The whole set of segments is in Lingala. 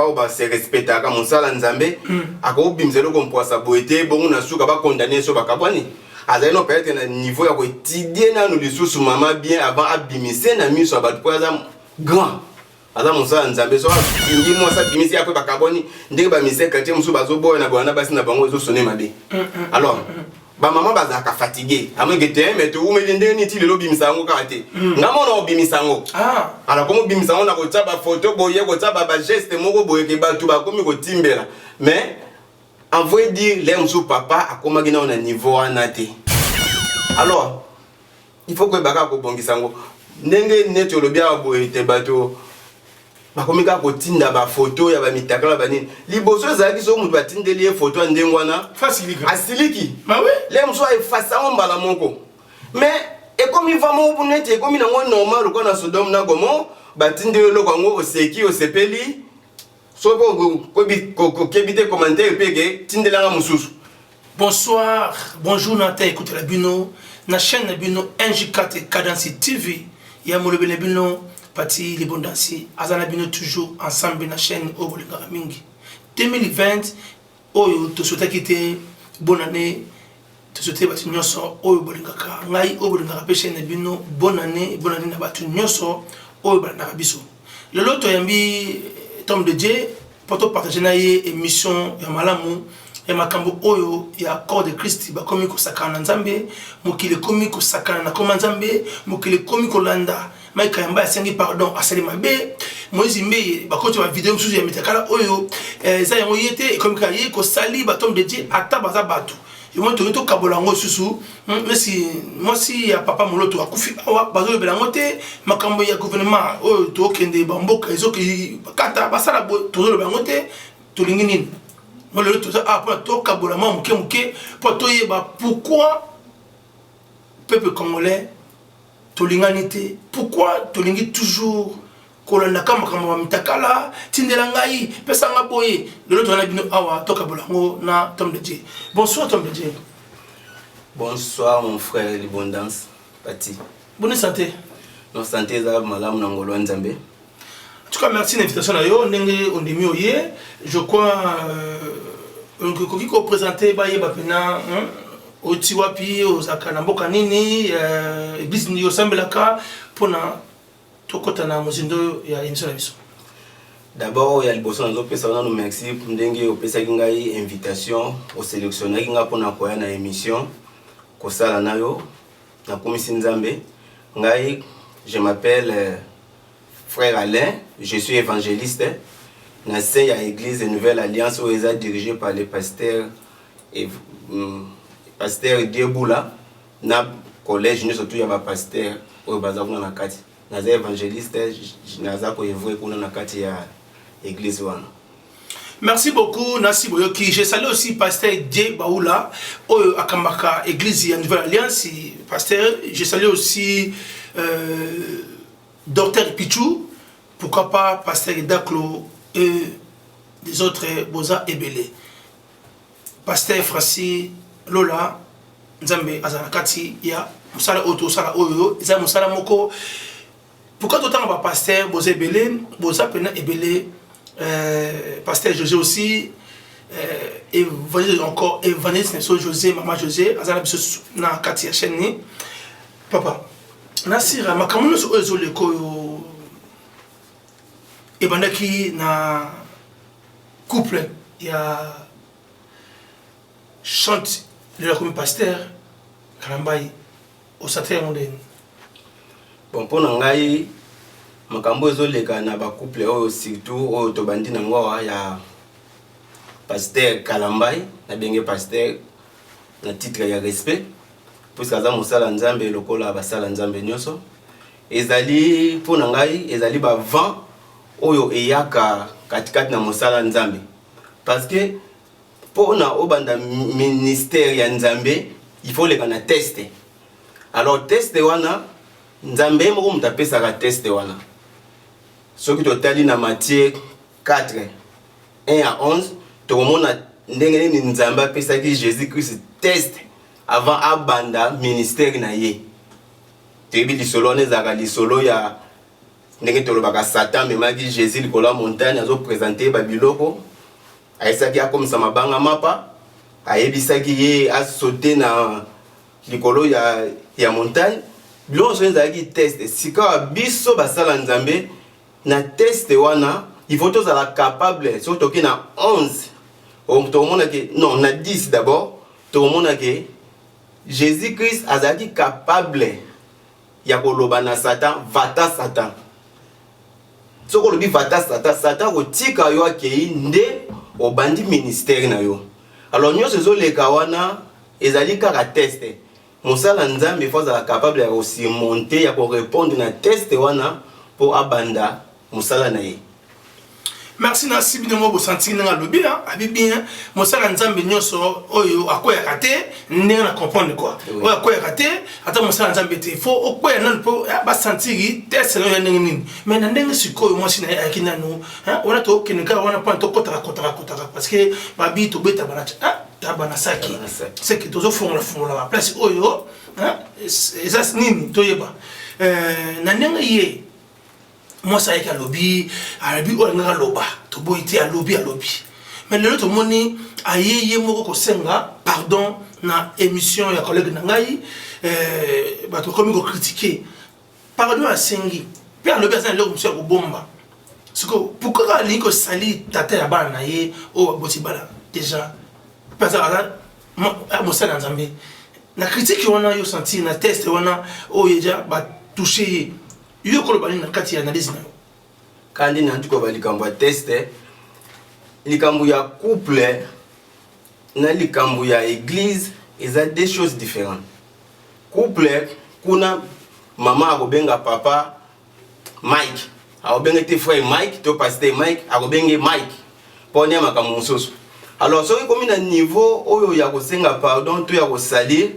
papa ba se respecta ka mosala nzambe ako bimzelo ko mpoasa boete bongo na suka ba condamner so bakabwani azali no peut-être na niveau ya ko étudier na no lisusu mama bien avant abimise na miso ba pour aza grand aza mosala nzambe so ingi mo sa bimisi après bakabwani ndenge ba mise quartier musu bazo boy na bwana basi na bango ezo sonner mabe alors ba maman bazaka fatigué amengete mais to umelende ni ti lelo bimisango kate ngamo na bimisango ala komo bimisango na ko taba photo boye ko taba ba geste moko boye ke batu ba komi ko timbela mais en vrai dire l'aime sous papa akoma gina na niveau anate alors il faut que baka ko bongisango ndenge neto lobia boye te bato bakomika kotinda ba photo ya ba mitakala banini liboso ezalaki so mutu batindeli photo ndengwana facilika asiliki bah oui les muso efasa mbala moko mais ekomi vraiment bonete ekomi nango normal ko na Sodome na Gomo batindeli lokwa ngo oseki osepeli so ko kebite commentaire peke tindelanga mususu. Bonsoir, bonjour Nata, écoute la Bino, na chaîne Bino NJ4 Cadence TV, ya molobele Bino Pati Libondansi, azana Bino toujours ensemble na chaîne Obolinga Mingi. 2020, oyo to souhaite quitter bonne année, to souhaite batu nyoso oyo bolingaka ngai Obolinga pe chaîne Bino bonne année na batu nyoso oyo balanda biso. Le loto yambi Tom de Dieu pour partager na émission ya malamu ya makambo oyo ya corps de Christ ba komi ko sakana nzambe mokile komi ko sakana na koma nzambe mokile komi ko landa maika yamba asengi pardon asali mabe moizi mbe ba koto ba vidéo msuzu ya mitakala oyo za yango yete komi ka ye ko sali ba Tom de Dieu ata baza batu et moi to kabola ngo susu merci moi si ya papa moloto akufi awa bazo belango te makambo ya gouvernement oyo to kende ba mboka ezoki kata basala to zo belango te to lingini moi le tout ça après to kabola mo muke pour to yeba pourquoi peuple congolais to linganité pourquoi to lingi toujours kolanda kama kama mitakala tindela ngai pesa nga boye le loto na bino awa to kabola ngo na Tom de Dieu. Bonsoir Tom de Dieu. Bonsoir mon frère Libondance Pati. Bonne santé. Non santé za malamu na ngolo nzambe. En tout cas merci l'invitation na yo ndenge ondemi oye je crois on ko présenter ba yeba pena oti wapi ozaka na mboka nini église ni osambelaka pona tokotana mozindo ya émission na biso. D'abord il y a liboso nazo pesa na no merci pour ndenge opesa ngai invitation au sélectionner nga pona koya na émission ko sala nayo na komisi nzambe ngai je m'appelle frère Alain, je suis évangéliste na sein ya église Nouvelle Alliance où est dirigé par le pasteur et pasteur Dieboula na collège nous surtout ya ba pasteur au bazakuna na kati na évangéliste naza ko évrer kuna na kati ya église wana. Merci beaucoup Nasi Boyoki. Je salue aussi pasteur Dieboula au akambaka église ya Nouvelle Alliance pasteur. Je salue aussi Docteur Pichou, pourquoi pas pasteur Daclo et des autres Boza et Belé. Pasteur Francis Lola Nzambe Azanakati ya musala oto sala oyo za musala moko. Pourquoi tout temps pasteur Boza Belé, Boza Pena et Belé pasteur José aussi évangéliste encore évangéliste José maman José Azanabiso na kati ya chaîne papa. Nasira makamunu so ezole koyo ebandaki na couple ya chante de la commune pasteur Kalambai au sateur mondeni. Bon pona ngai makambo ezoleka na ba couple oyo surtout oyo to bandi na ngwa ya pasteur Kalambai na benge pasteur na titre ya respect puisque aza mosala nzambe lokola basala nzambe nyoso ezali pona ngai ezali ba vent oyo eyaka katikati na mosala nzambe parce que pona obanda ministère ya nzambe il faut le kana test alors test wana nzambe moko mutapesa ka test wana soki totali na Matthieu 4 1 à 11 tokomona ndenge ni nzambe apesaki Jésus Christ test avant abanda ministère na ye tebi lisolo nezaka lisolo ya ndenge tolobaka Satan memaki Jésus likolo ya montagne azo présenter babiloko ayesaki akomisa mabanga mapa ayebisaki ye asote na likolo ya montagne biloko so ezalaki test sika biso basala nzambe na test wana il faut tozala capable so toki na 11 tokomona ke non na 10 d'abord tokomona ke Jésus Christ azalaki capable ya koloba na Satan vata Satan soko lobi vata Satan kotika yo akei nde obandi ministère na yo alors nyonso ezoleka wana ezali kaka test mosala nzambe faut azala capable ya kosurmonter ya korépondre na test wana po abanda mosala na ye. Merci na sibi de mo bo sentir na lobi hein abi bien mosala nzambe nyonso oyo akoya kate ndenge na comprendre quoi oyo akoya kate ata mosala nzambe te faut okoya nan po ba sentir test na ndenge nini mais na ndenge sikoyo mo sina akina no hein on a to kenika wana point to kotaka parce que babi to beta bana tabana saki c'est que tozo fongola la place oyo hein eza nini to yeba na ndenge ye moi ça est à lobby on a loba to boiti à lobby mais le autre moni aye moko ko senga pardon na émission ya collègue nangai ba to comme ko critiquer pardon à sengi pe à lobby ça le monsieur ko bomba parce que pourquoi ali ko sali tata ya bana ye o boti bala déjà parce que moi ça dans Zambie na critique on a yo senti na test on a o déjà ba toucher yo ko bali na kati ya analyse na kandi na ndiko bali kamba test likambu ya couple na likambu ya église eza deux choses différentes. Couple kuna mama akobenga papa Mike akobenga te frère Mike to pasteur Mike akobenge Mike pone makambo mosusu alors soki komi na niveau oyo ya kosenga pardon to ya kosalir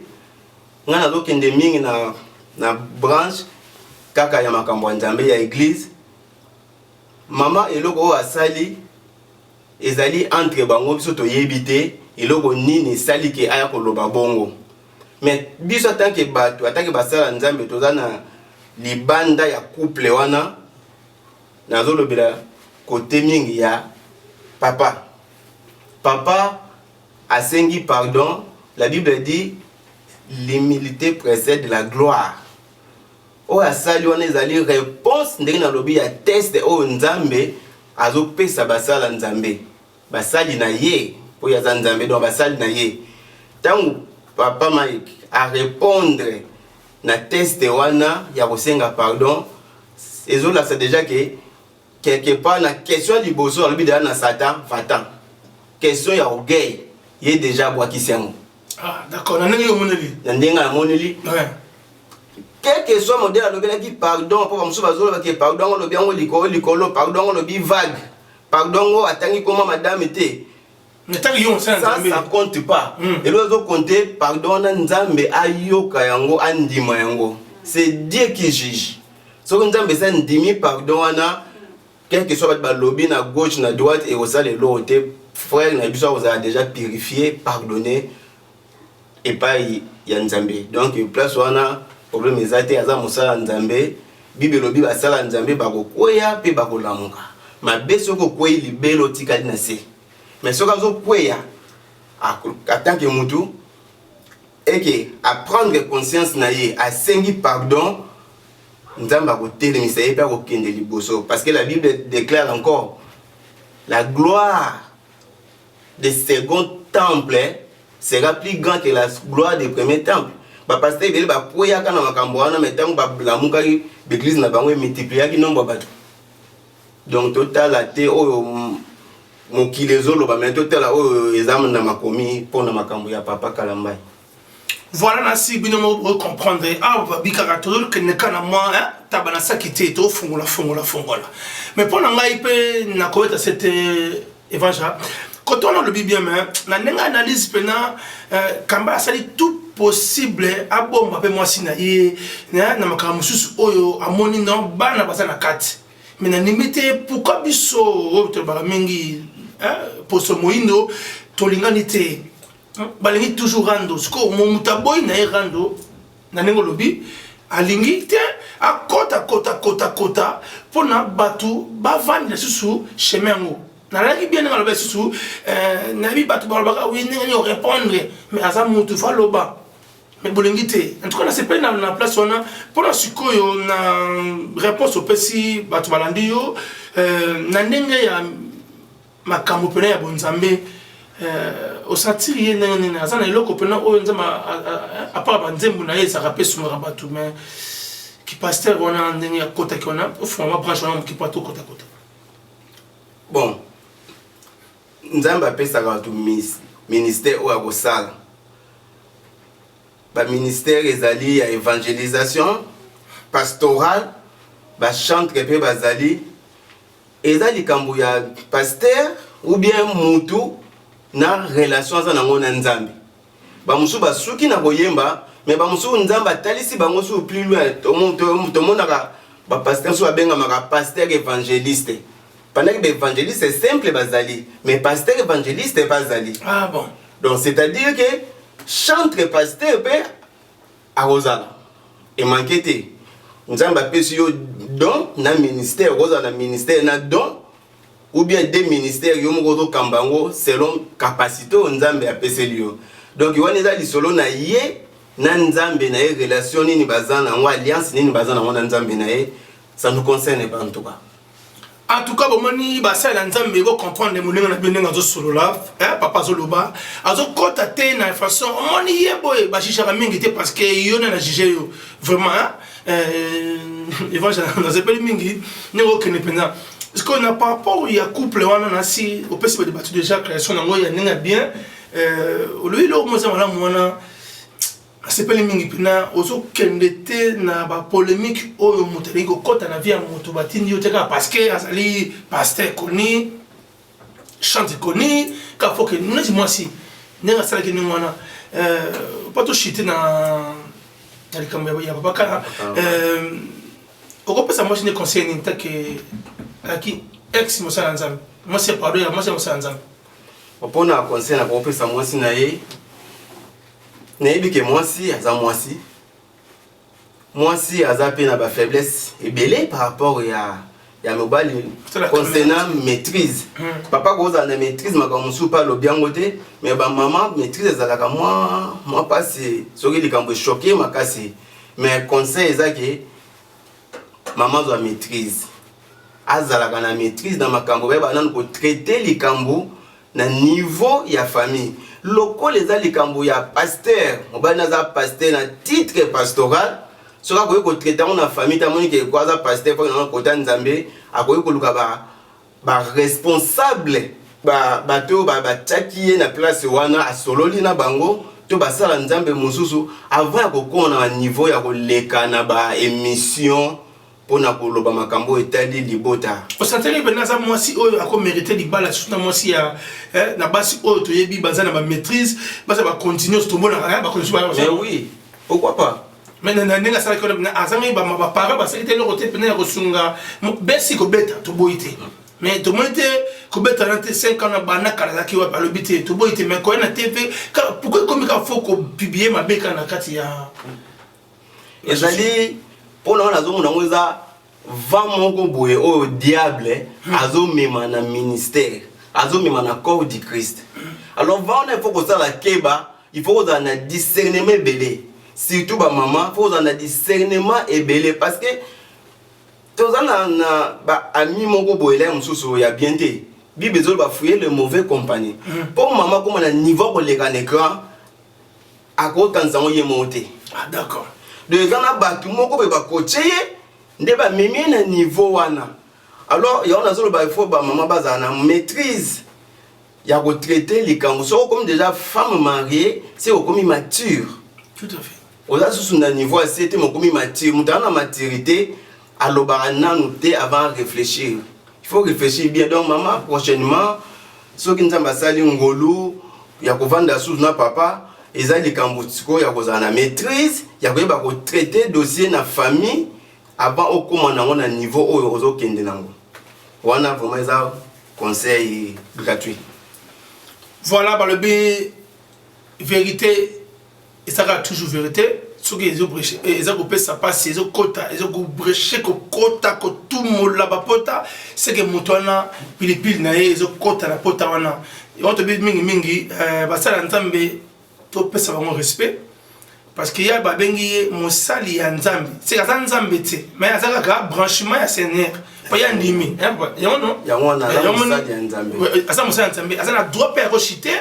nga nazokende mingi na branche kaka ya makambo ya nzambe ya église mama eloko oyo asali ezali entre bango biso toyebi te eloko nini esali ke aya koloba bongo mais biso atanke bato atanke basala nzambe toza na libanda ya couple wana nazolobela kote mingi ya papa asengi pardon. La Bible dit l'humilité précède la gloire. O asali wana ezali réponse ndenge na lobi ya test o nzambe azopesa basala nzambe basali na ye po ya nzambe donc basali na ye tangu papa Mike a répondre na test wana ya kosenga pardon ezola ça déjà que quelque part na question liboso alobi déjà na Satan vatan question ya orgueil ye déjà bwakisi yango. Ah d'accord, na ndenge yo moneli na ndenge na moneli ouais. Quel que soit modèle à l'objet qui pardon pour me sauver que pardon le bien likolo pardon le bi vague pardon attengi comment madame était ça compte pas et l'autre compter pardon na nzambe ayoka yango andima yango c'est Dieu qui juge so nzambe ça ndimi pardon na quel que soit ba lobby na gauche na droite et au sale l'autre frère na biso vous a déjà purifié pardonné et pas ya nzambe donc place wana problème ezate aza musala nzambe bible lobi basala nzambe bakokwea pe bakolamuka mabeso ko kwei libelo tikali na se mais soka zo kwea atanke mutu et que à prendre conscience na ye a sengi pardon nzamba ko telemisa ye pa ko kende liboso parce que la Bible déclare encore la gloire des second temple sera plus grand que la gloire des premiers temples. Pasteur il ba poya kana makambo wana metango ba blamuka l'église na bango multiplier ki nombre bato donc total até oyo mokilezo lo ba mais total oyo examen na makomi pona makambo ya papa Kalambai. Voilà na si bino mo comprendre ah ba bikaka to que ne kana moi hein tabana sakité to fongola mais pona ngai pe na ko eta cette évangile quand on a le bien mais na nenga analyse pena kamba sali tout possible a bon mapé moi sinaye na makambo susu oyo amoni non bana basana kati mais na limité pourquoi biso to ba mingi pour ce moindo to linganité balingi toujours rando sko mo mutaboy na rando na nengo lobi alingi te akota pona batu bavandi susu chemin ngo nalaki bien nga loba susu nabi batu balobaka oui ndenge yo répondre mais aza mutu fa loba mais bolingi te en tout cas na sepeli na place wana pona sikoyo na réponse opesi batu balandi yo na ndenge ya makambo pene ya bonzambe osatiri ye ndenge nini aza na eloko pena oyo nzamba apart banzembo na ye ezaka mpe sungaka bato mais kipaster wana ndenge ya kotaki wana ofungama branche wana mokipo ato kotakota bon nzambe apesaka bato ministère oyo akosala baministère ezali ya évangélisation pastorale bachantre mpe bazali eza likambo ya paster ou bien mutu na relation aza nango na nzambe bamusu basuki na koyemba mais bamusu nzambe atalisi bango su plus loin tomonaka bapaster so babengamaka paster évangéliste pendant que l'évangéliste est simple bazali mais pasteur évangéliste bazali ah bon donc c'est à dire que chantre pasteur pe arosala et manquete nzambe apesi yo don na ministère rosa na ministère na don ou bien des ministères yo moko kambango selon capacité nzambe apeseli yo donc wana eza lisolo na ye na nzambe na ye relation nini bazana ngo alliance nini bazana ngo na nzambe na ye ça nous concerne pas en tout cas. En tout cas, bomoni basa la nzambe bo comprendre moninga na benenga zo solola papa zoloba azo kota te na façon omoni yeboye ba chichaka mingi te parce que yo na jige yo vraiment évangile na zepeli mingi ngo kene pena parce qu'on a par rapport il y a couple wana na si au pesi ba débattu déjà création ngo ya ninga bien lui lo mo za mwana c'est pas les mingi pina ozo kendete na ba polémique oyo mutari ko kota na via mutu batindi yoteka parce que azali pasteur koni chante koni ka foke nezi moi si nenga sala ki ngwana pas to chiter na likambo ya papa kala okopesa moi ne conseil ni take aki ex mo sala nzambe moi c'est pardon moi c'est mo sala nzambe opona conseil na kopesa moi si na ye nayebi ke mwasi aza pe na ba faiblesse ebele par rapport ya mobali concernant maîtrise papa koza na maîtrise makambo musu pa lobiango te mais ba maman maîtrise ezalaka moi pasi soki likambo choqué makasi mais conseil ezaki maman zo maîtrise azalaka na maîtrise na makambo ba nanu ko traiter likambo na niveau ya famille loko les alikambo ya pasteur mobana za pasteur na titre pastoral soka ko traiter na famille ta moni ke ko za pasteur pour na kota nzambe akoyi ko luka ba responsable ba to ba tchakiye na place wana asololi na bango to basala nzambe mususu avant ya kokona na niveau ya koleka na ba émission pona koloba makambo etali libota osanteli bena za mwasi oyo ako mériter libala surtout na mwasi ya na basi oyo to yebi baza na ba maîtrise baza ba continuer to mona ba continuer mais oui pourquoi pas mais na nenga sala ko na azangi ba para ba sala telo côté pena kosunga besi ko beta to boité mais to monite ko beta na 5 ans na bana kala ki wa ba lobité to boité mais ko na TV pourquoi comme ka faut ko publier ma beka na kati ya ezali pona wana zo mona ngoza va moko boye o diable azo mema na ministère azo mema na corps du Christ alors va on il faut que ça la keba il faut qu'on a discernement belé surtout ba maman faut qu'on a discernement et belé parce que tozana na ba ami moko boye là mususu ya bien té bible zo ba fouiller le mauvais compagnie pour maman comme na niveau ko leka écran à côté nzango ye monter ah d'accord de zana batu moko be ba coacher nde ba memi na niveau wana alors ya on a zolo ba il faut ba maman bazana maîtrise ya ko traiter les kango so comme déjà femme mariée c'est comme mature tout à fait oza sous na niveau c'était mon comme mature mutana maturité alobara nanu te avant réfléchir il faut réfléchir bien donc maman prochainement so ki nzamba sali ngolu ya ko vanda sous na papa ezali kambutiko ya kozana maîtrise ya koyeba ko traiter dossier na famille avant okoma nango na niveau oyo ozokende nango wana vraiment eza conseil gratuit voilà bah le B vérité et ça sera toujours vérité soki ezobreche eza kopesa pasi ezokota ezokobreche kokota kotumola bapota seke moto wana pilipili na ye ezokota na pota wana otobi mingi basala nzambe topesa bango respect parce que ya babengi ye mosali ya nzambe seke aza nzambe te mais aza kaka branchement ya seigneur pa ya ndimi aza mosali ya nzambe aza na droit mpe ya kochite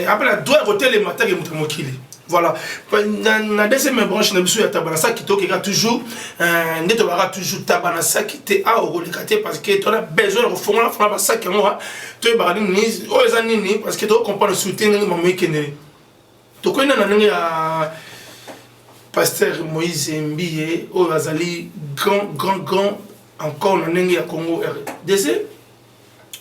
après la droit kotelema take moto mokili. Voilà, dans la deuxième branche, nous avons tabanasa qui est toujours, nous avons toujours tabanasa qui est à Orolikaté parce que tu as besoin de refondre la femme ça qui est moi, tu es barré ni aux années parce que tu comprends le soutien de mon mec né. Tu connais un pasteur Moïse Mbiye, au Razali, grand, encore dans le Congo RDC.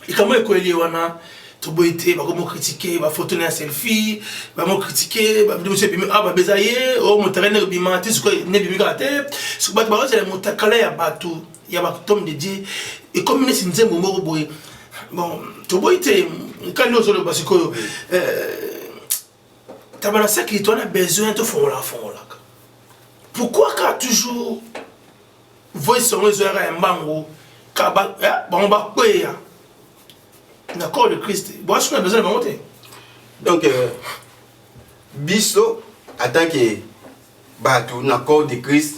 Et comment est-ce wana toboité ba comment critiquer ba photo na selfie ba mo critiquer ba vidéo c'est ah ba bezaye oh mon terrain ne bima tu quoi ne bima kate ce ba ba c'est mon takala ya batu ya ba tom de Dieu et comme ne sinze mo mo boy bon toboité quand nous sur le parce que tabana ça qui toi a besoin de fond là pourquoi qu'a toujours voice sur les oreilles mbango ka ba bon ba kweya d'accord le Christ. Bon, on a besoin de monter. Donc, biso, en tant que bateau, l'accord de Christ,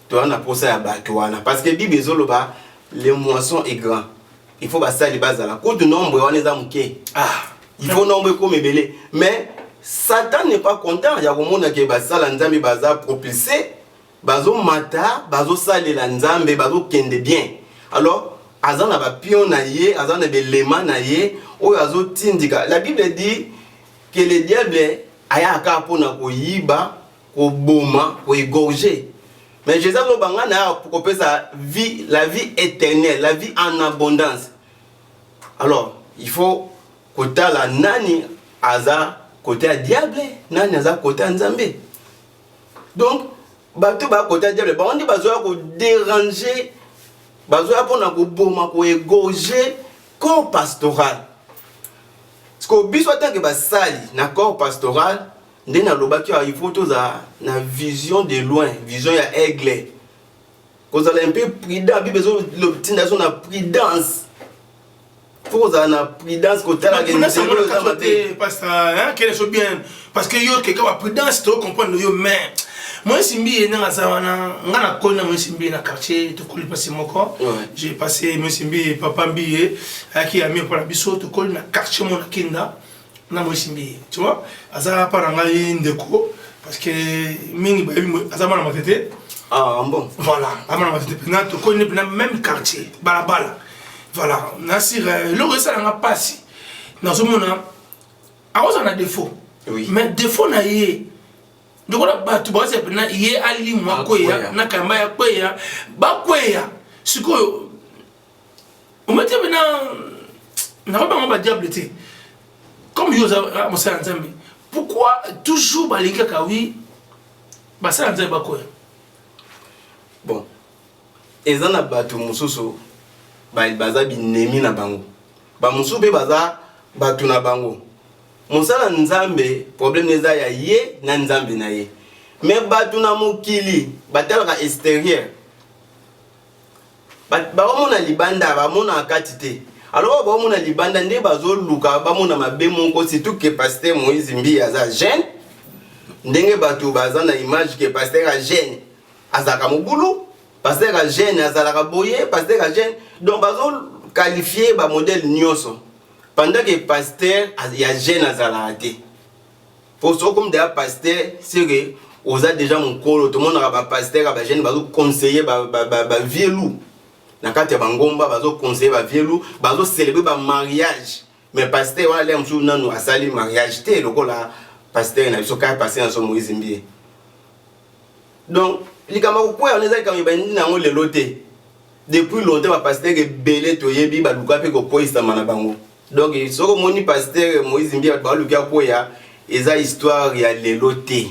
tu as un procès à bateau. Parce que Bible les moissons est grand. Il faut passer les bases à la côte de nombre, on est amoureux. Il faut nombre comme belé. Mais Satan n'est pas content. Il y a un monde qui est ça, l'anzambe baza propulsé, bazo mata, bazo sale l'anzambe, bazo kende bien. Alors, azana ba pion na ye azana be lema na ye o azo tindika. La Bible dit que le diable aya aka pona ko yiba ko boma ko égorger, mais Jésus no bangana pour kopesa sa vie, la vie éternelle, la vie en abondance. Alors il faut kota la nani aza côté à diable, nani aza côté nzambe. Donc bato ba côté diable ba on dit bazo ko déranger bazoya pona ko boma ko égorger corps pastoral. Parce que biso tant que basali na corps pastoral ndé na lobaki il faut toza na vision de loin, vision ya aigle. Cause un peu prudent, bi besoin l'obtention na prudence. Faut na prudence côté la guerre pasteur hein quelle est bien parce que yo quelqu'un va prudence to comprendre yo mais moi simbi na zawana ngana kona moi simbi na quartier to koli passer moko j'ai passé moi simbi papa mbiye aki ami pour la biso to koli na quartier mon kinda na moi simbi tu vois aza paranga ndeko parce que mingi ba aza na matete bon voilà amana matete na to koli na même quartier balabala voilà nasir le resa na passi na zomona aoza na défaut mais défaut na yé donc on a battu base na yé ali mwa koya na kamba ya koya ba koya siko on mettait na ba ba diable té comme yoza mo sa nzambe pourquoi toujours balinga ka wi ba sa nzambe ba koya bon ezana batu mususu ba baza binemi na bango ba mususu be baza batu na bango mosala nzambe problème neza ya ye na nzambe na ye mais batu na mokili batalaka extérieur bamona libanda bamona kati te alors bamona libanda nde bazoluka bamona mabe moko surtout que pasteur Moïse Mbi aza jeune ndenge batu baza na image que pasteur a jeune azaka mobulu pasteur a jeune azalaka boye pasteur a jeune donc bazo qualifier ba modèle nyonso. Pendant que pasteur il y a jeune azalate pour ça comme des pasteur c'est que on a déjà mon colo tout le monde a pasteur ba jeune bazo conseiller ba vieux na kati ya bangomba bazo conseiller ba vieux bazo célébrer ba mariage mais pasteur wala le msu nanu asali mariage te lokola pasteur na biso ka passer en son Moïse Mbi donc likama ko on est quand il ba ndi na ngo lelo te depuis longtemps ba pasteur ke belé to yebi ba luka pe ko poista mana bango. Donc, ce que mon pasteur Moïse Mbi a parlé de eza histoire ya leloté.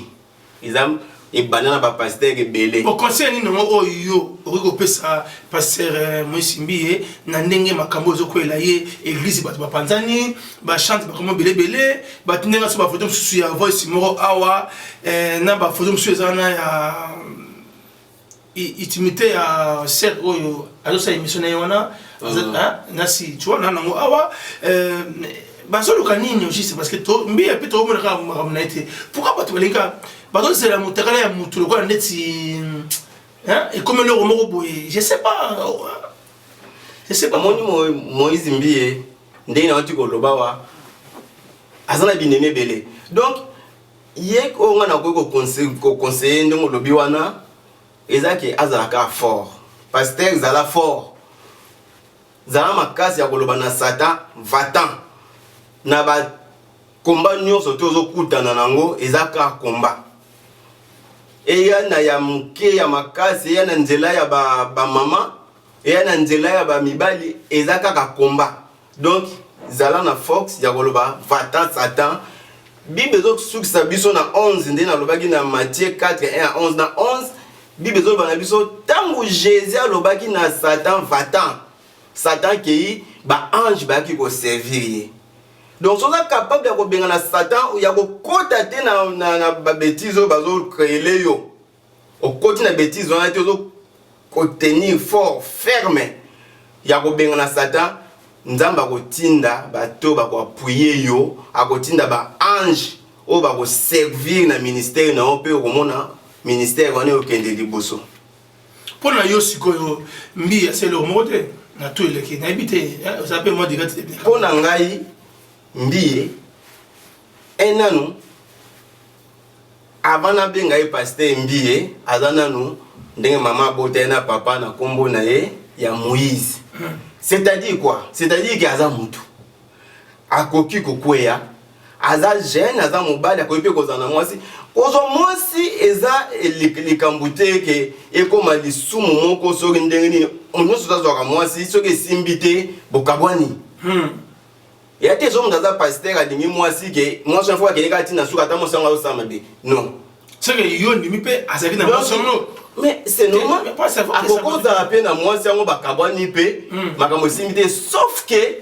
Ils ont et banana ba pasteur et belé. Au conseil ni non oyo okope ça pasteur Moisimbi na ndenge makambo zo ko elaye église ba panzani ba chante ba comme belé ba tinenga so ba photo susu ya voice moro awa na ba photo susu ezana ya intimité ya ser oyo azo sa émission na yona na si tu vois na ngo awa bazoluka nini juste parce que to mbi ya pito mo na été pourquoi pas to linga bazo c'est la mutakala ya mutu le quoi neti hein et comme le romo boye je sais pas moni Moïse Mbie ndenge na oti ko lobawa azana binene belé donc yek o ngana ko conseiller ndenge lobi wana ezaki azalaka fort pasteur zala fort zala makasi ya koloba na Satan va-t'en na ba combat nyonso tozo kutana nango ezaka combat eya na ya muke ya makasi eya na nzela ya ba mama eya na nzela ya ba mibali ezaka ka combat donc zala na force ya koloba va-t'en Satan Bible zo sukisa biso na 11 ndena lobaki na Matthieu 4:1-11 na 11 Bible zo bana biso tango Jésus alobaki na Satan va-t'en Satan ki ba ange ba ki ko servir. Donc si on est capable de bien na Satan, il y a beaucoup de na bêtises bazo créer yo. Au côté na bêtises on a été ko tenir fort ferme. Il y a bien na Satan, nzamba ko tinda bato ba ko appuyer yo, akotinda ba ange o ba ko servir na ministère na ope ko mona ministère wana o kende liboso. Pour na yo sikoyo mbi c'est le mode na tout le qui na habité ça peut moi direct bien. Pour na ngai Mbie enanu avant na benga e pasteur Mbie azananu ndenge maman bote na papa na kombo na ye ya Moïse. C'est-à-dire quoi? C'est-à-dire que aza mutu akoki kokweya aza jeune aza mobali akoki kozana mwasi kozo mwasi eza likambute ke ekoma lisumu moko soki ndenge ni onyoso tazwaka mwasi soki simbite bokabwani. Il y a des hommes dans un pasteur à dire moi si que moi chaque fois que les gars tina suka ta mo sanga o sambe non c'est que yo ndimi pe azaki na mo sonno mais c'est normal à cause de la peine à moi si on ba kabani pe makambo simité sauf que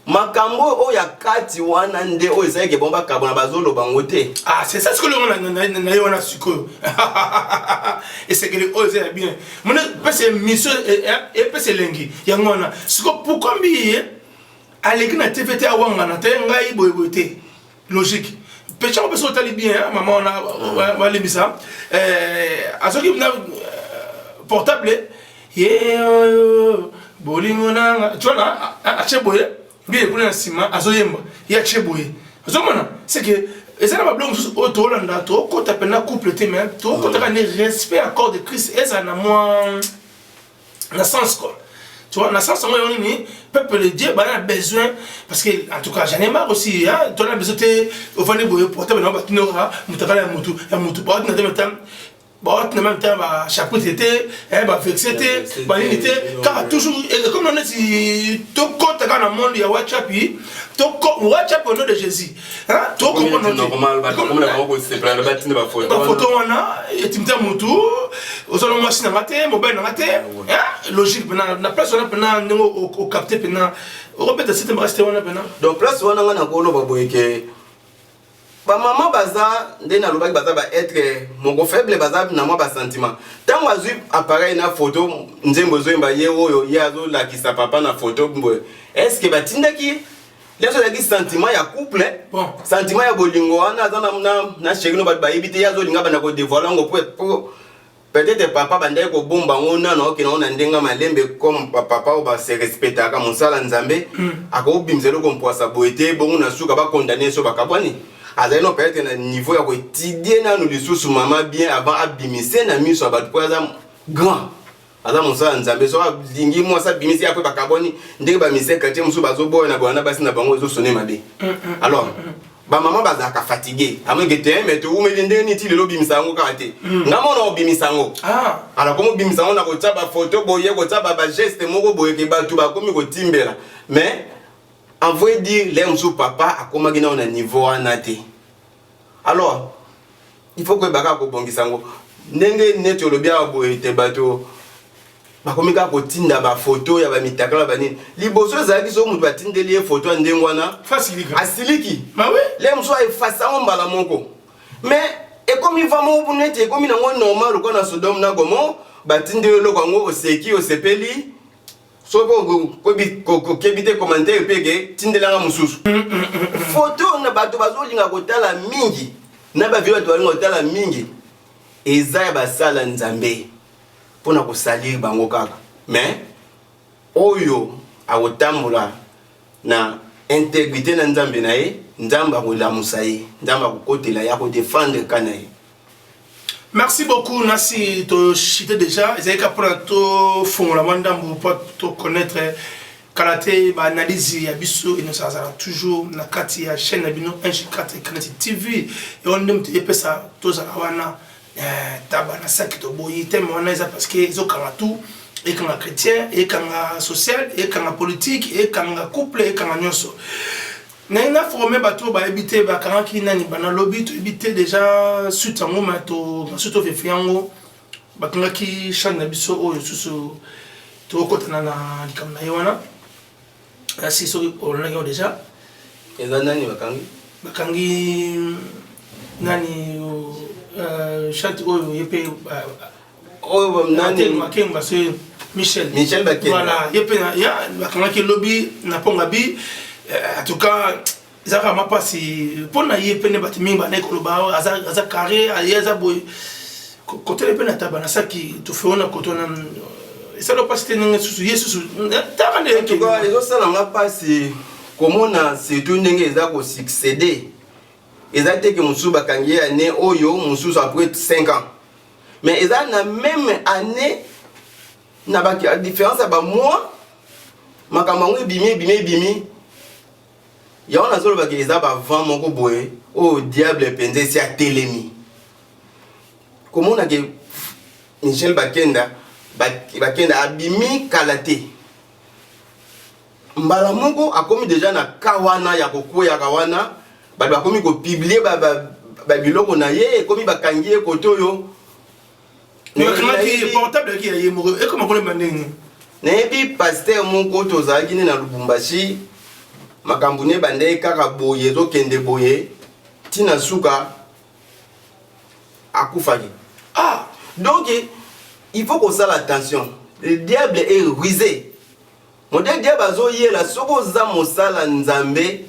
makambo o ya kati wana nde o ezaki ke bomba kabona bazolo bangote ah c'est ça ce que le na yo na suko et c'est que le o c'est bien mon c'est mission et pe c'est lengi ya ngona suko pourquoi mbi Aleki na TVT awanga na te ngai boyebote logique pecha ko peso tali bien maman on a limisa azoki na portable ye bolingo na tu vois a cheboye bien kuna sima azoyemba ya cheboye azomona c'est que eza na ba blongo auto landa to ko tapena couple te mais to ko taka ne respect accord de Christ eza na moi na sens quoi. Tu vois, dans le sens où on est, peuple de Dieu, a besoin, parce que, en tout cas, j'en ai marre aussi, hein, tu as besoin de faire des portables, tu as en même temps, chapitre était, vexé était, car toujours, comme on est si, ton compte dans le monde, il y a WhatsApp, WhatsApp au nom de Jésus. Hein, ton compte normal, comme la photo, on a, et tu me dis, Moutou, aux hommes, moi, c'est un matin, mobile, un matin, logique, la place, on a pendant, au capté, pendant, au repère de cette restaurant, pendant. Donc, place, on a un accord, on va ba maman baza ndena lobaki baza ba être mon faible baza na moi ba sentiment tango azui appareil na photo nzembo zoyemba ye oyo ye azo la kisa papa na photo mbo est-ce que batindaki leso la sentiment ya couple bon sentiment ya bolingo wana azana na chéri no ba yibite yazo linga bana ko dévoiler ngo pour peut-être papa bandai ko bomba ngona na okena ona ndenga malembe comme papa o ba se respecta ka monsala nzambe ako bimzelo ko mpoasa boete bongo na suka ba condamner so bakabwani azali no peut-être na niveau ya ko étudier na nous lisusu mama bien avant abimise na miso ba pour azam grand azam monsala nzambe so lingi mo sa bimise après bakabwani ndenge ba mise quartier musu bazo boy na bwana basi na bango zo sonner mabe alors ba maman bazaka fatigué amenge te mais to umeli ndenge niti lelo bimisango kate ngamo na bimisango alors comme bimisango na ko taba photo boye ko taba ba geste moko boye ke ba tu ba komi ko timbela mais en vrai dire l'aime sous papa a comment na niveau anate alors il faut que baka ko bongisango ndenge neto lobia boye te bato bakomika ko tinda ba photo ya ba mitakala banini liboso ezalaki so mutu batindeli photo ya ndenge wana facilika asiliki bah oui le mso efasa mbala moko mais ekomi vraiment bunete ekomi nango normal ko na Sodome na Gomorrhe batindeli loko ngo oseki osepeli so ko kebite commentaire peke tindelanga mususu photo na bato bazolinga kotala mingi na ba vio bato kotala mingi eza ba sala nzambe pona ko salir bango kaka mais oyo akotambola na intégrité na nzambe na ye nzamba ko lamusa ye nzamba ko kotela ya ko défendre kana ye. Merci beaucoup, Nassi. Tu citais déjà, ils avaient qu'à prendre tout fond la mandambo pour te connaître. Kalaté, analyse, yabiso, et nous ça toujours na kati ya chaîne nabino NG4 Kanaty TV. Et on aime te ça, tous à la wana, tabana saki to boyi, thème wana ça parce que ils ont tout, et quand la chrétien, et quand la social, et quand la politique, et quand la couple, et quand la nyonso. N'a formé bateau ba habiter ba kanaki nani bana lobby to habiter déjà suite en moment to suite of fiango ba kanaki chaîne na biso o susu to kotana na likamna yona asi so on l'a déjà eza nani bakangi nani chat o yepe o nani makemba c'est Michel Bakenda voilà yepe ya bakanaki lobby na ponga bi en tout cas ça m'a pas si pour na yepene batimi ba nekolo ba aza carré ayaza boy côté le pena tabana ça qui tu fais on a côté on ça doit pas c'était non sous yesu ta ne que les autres ça n'a pas si comment na c'est tout ndenge za ko succéder ezate que musu bakangi année oyo musu après 5 ans mais eza na même année na ba différence ba mois makamango bimi ya on a solo ba keza ba vent moko boye o diable penze si a telemi comment on a que Michel Bakenda abimi Kalaté mbala moko akomi déjà na kawana ya kokoya kawana ba bakomi ko publier ba biloko na ye komi bakangi koto yo mais comment qui portable qui est mort et comment on le manding nebi pasteur moko tozaki na Lubumbashi makambune bande kaka boye zo kende boye tina suka akufaki donc il faut qu'on fasse attention le diable est rusé mon diable azo yela soko za mosala nzambe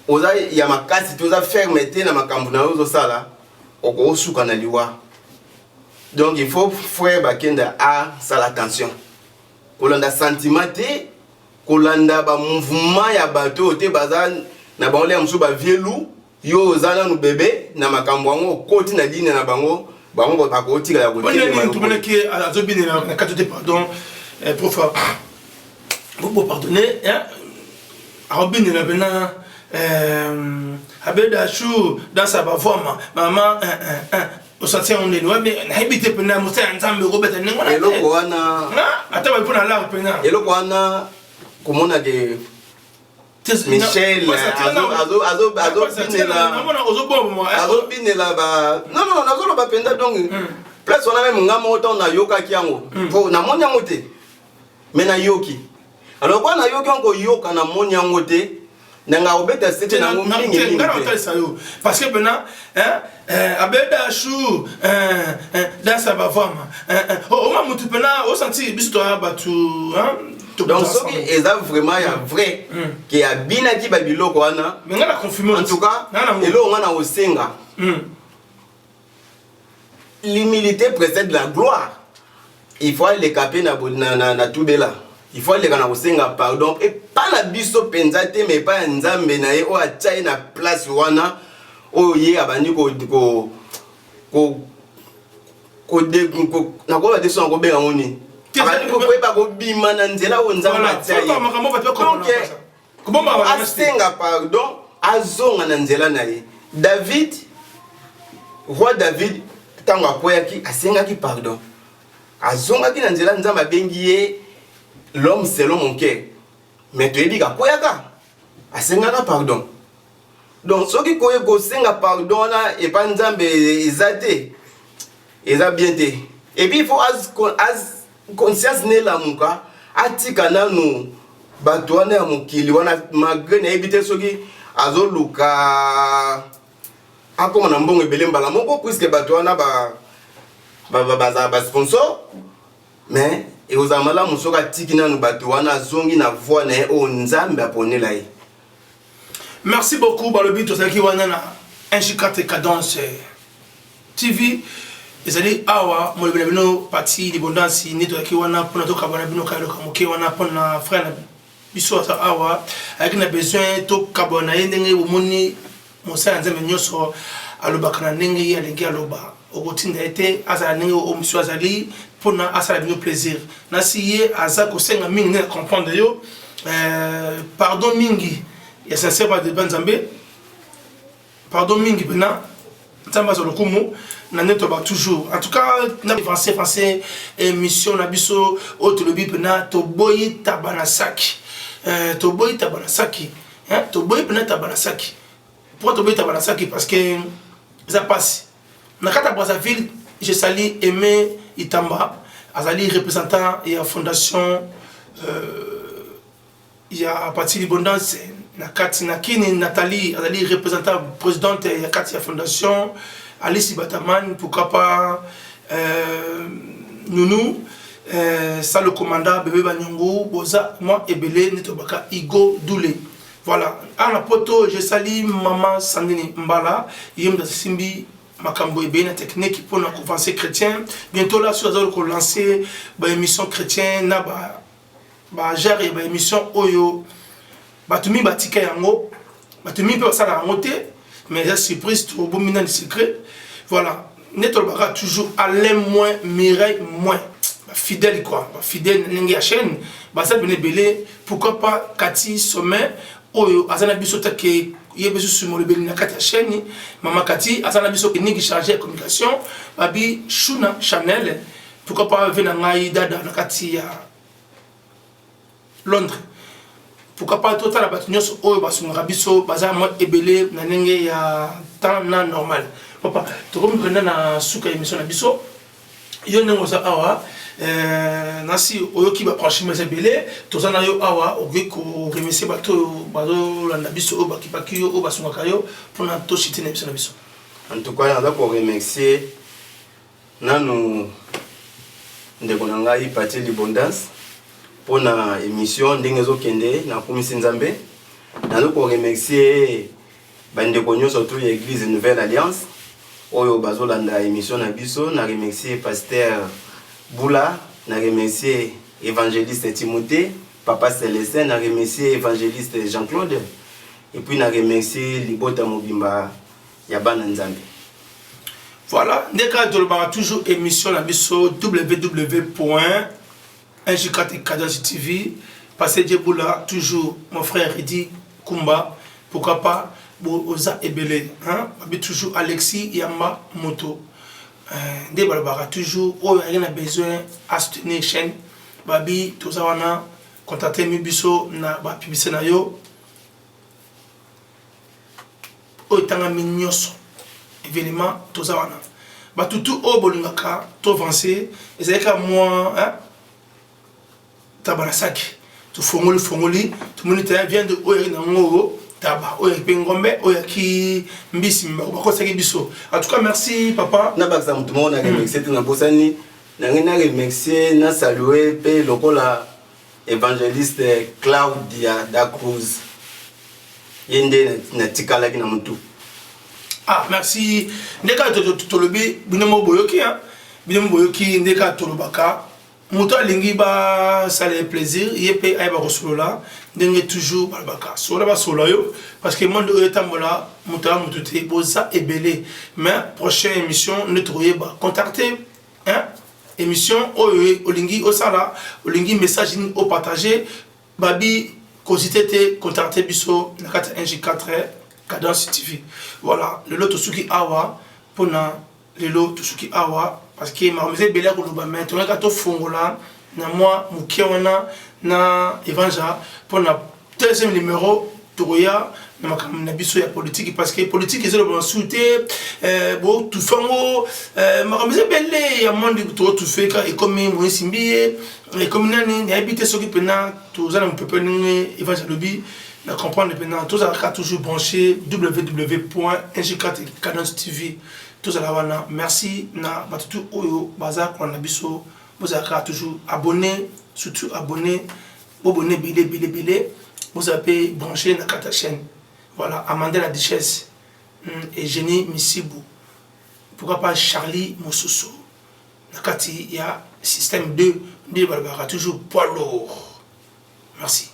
oza ya makasi toza fermeté na makambu na ozo sala oko suka na liwa donc il faut frère Bakenda à sala attention kolanda sentiment kolanda ba mouvement ya bato te bazan na bango le msu ba vielu yo zana no bébé na makambo ngo koti na dine na bango bango ba ko tika ya ko tike tu mona ki azobine na katote pardon prof vous pardonner hein arobine na bena abeda chou dans sa voix maman au sortir on est loin mais habite pena musa nzambe ko beta ngona eloko wana ata ba pona la pena eloko wana komona ke Michel azo binela ba non nazolo ba penda donc place on a même ngamo autant na yoka kiango po na moni yango te mais na yoki alors quoi na yoki onko yoka na moni yango te nanga obeta sete na mingi parce que maintenant hein abeda chou dans sa bavama o ma mutu pena o senti biso to abatu hein donc ce qui est vraiment vrai qui a bien qui babiloko wana mais ngala confirmer en tout cas elo ngana osenga l'humilité précède la gloire il faut aller caper na tubela il faut aller kana osenga pardon et pas la biso penzate mais pas nzambe na ye o atai na place wana o ye abandi ko na ko ba deso ko benga ngoni abandi ko ba ko bima na nzela o nzamba atai donc asenga pardon azonga na nzela na ye David roi David tango akoyaki asengaki pardon azongaki na nzela nzamba bengi ye l'homme selon mon cœur mais tu dis ka koyaka asengaka pardon Donc soki koye ko senga pardon na et pas nzambe ezate. Eza bien te. Et puis il faut as conscience ne la muka atika nanu bato wana ya mokili wana malgré na ebite soki azoluka akoma na mbongo ebele mbala moko puisque bato wana ba sponsor mais ekozala malamu soki atiki nanu bato wana azongi na voix na ye oyo nzambe aponela ye. Merci beaucoup balobi tozalaki wana na NJ4 Cadence TV. Ezali awa molobela bino parti libondansi ne tozalaki wana mpona tokabana bino kayoka moke wana mpona frère na biso aza awa ayaki na besoin tokabana ye ndenge omoni mosala ya nzambe nyonso alobaka na ndenge ye alingi aloba okotinda ye te azala ndenge oyo monsieur azali mpona asala bino plaisir nasi ye aza kosenga mingi nde na comprendre yo pardon mingi ya sincèrement de banzambe pardon mingi pena nzambe aza lokumu na neto ba toujours en tout cas na français émission na biso otolobi pena to boyi tabanasaki hein to boyi pena tabanasaki pourquoi to boyi tabanasaki parce que ça passe na kata Brazzaville je salue Aimé Itamba azali représentant et la fondation il y a parti l'abondance na kati na kini Nathalie azali représentant présidente ya kati ya fondation Alice Bataman, pourquoi pas Nounou, ça le commandant Bébé Banyongo, Boza, moi et Belé, Netobaka, Igo Doulé. Voilà, à la poto, je salue Maman Sandini Mbala, Yem da Simbi, Makambo et la technique pour la convention chrétienne. Bientôt là, sur la zone qu'on lancer, émission chrétienne, na ba gère et émission Oyo, Batumi Batika Yango, Batumi peut ça la monter. Mais la surprise, tout beau minant de secret. Voilà. Netolbara toujours Alain moins, Mireille moins. Fidèle quoi. Fidèle n'engue à chaîne. Ça venait belé. Pourquoi pas Cathy Sommet. Oyo, Azana Bissota qui est besoin sur le belé na Cathy chaîne. Maman Cathy, Azana Bissota qui est chargé de communication. Babi Shuna Chanel. Pourquoi pas Venangaï Dada na Cathy à Londres. Pourquoi pas total abatunios oyo basunga biso baza moi ebele na ndenge ya temps na normal papa to comme prendre na suka émission na biso yo ndenge za awa nasi oyo ki ba franchement ebele tozana yo awa oge ko remercier bato bazo landa biso o bakipaki yo o basunga kayo pona to chiti na émission na biso en tout cas on va remercier nanu ndeko na ngai parti l'abondance pour la émission Dengezo Kende na Komisi Nzambe. Nous remercier bandeko surtout l'église Nouvelle Alliance. Oyo bazolanda émission na biso, na remercier pasteur Boula, na remercier évangéliste Timothée, papa Célestin, na remercier évangéliste Jean-Claude et puis na remercier Libota Mobimba Yabana Nzambe. Voilà, ndeka dolba toujours émission na biso www.NJ4 Cadence TV, Passé Djeboula, toujours mon frère Ridi Kumba, pourquoi pas Oza Ebele, hein? Toujours Alexis Yamba Moto. Des balbara toujours, oh, il y a besoin à soutenir chaîne. Babi, tout ça, on a contacté Mibiso, na ba publicité na yo. Oh, il y a mignoso, événement, tout ça, on a. Ba tout au bolingaka, tout avancé, et c'est que moi, hein? Tabarasaki, tout fongoli, tout le monde vient de Oyo Taba, Oyo Pengombe, Oyo ki Mbisi, Mbakosaki Biso. En tout cas, merci papa. Na baksa tout le monde a remercié tout na bosani, na remercié, na salué, pe lokola évangéliste Claudia da Cruz. Yende na tikala ki na mutu. Ah, merci. Ndeka tolobi binomo boyoki, hein. Binomo boyoki ndeka tolobaka. Moto alingi ba ça le plaisir yepe ay ba kosolola ndenge toujours balbaka sola ba solayo parce que monde etambola moto te boza ebele mais prochaine émission nous trouver ba contacter hein émission olingi osala olingi message ni au partager babi cosité te contacter biso na 4 NJ4 Cadence TV. Voilà le lot suki awa pona le lot suki awa parce que ma remise bela ko loba mais to ka to fongola na moi mukiona na evangel pour na deuxième numéro toya na biso ya politique parce que politique ezelo bon souté bon tout fango makamze belle ya monde to tout fait ka et comme mo simbi et comme nani na habité ce qui pena tous za na peuple ni évangélobi na comprendre pena tous za toujours branché www.ngk-cadence-tv tous à la wana merci na batutu oyo baza ko na biso vous avez toujours abonné surtout abonné belé vous avez branché dans la chaîne. Voilà, Amanda la Duchesse et Jenny Missibou. Pourquoi pas Charlie Moussoso. Il y a système 2 de Barbara, toujours poids lourd. Merci.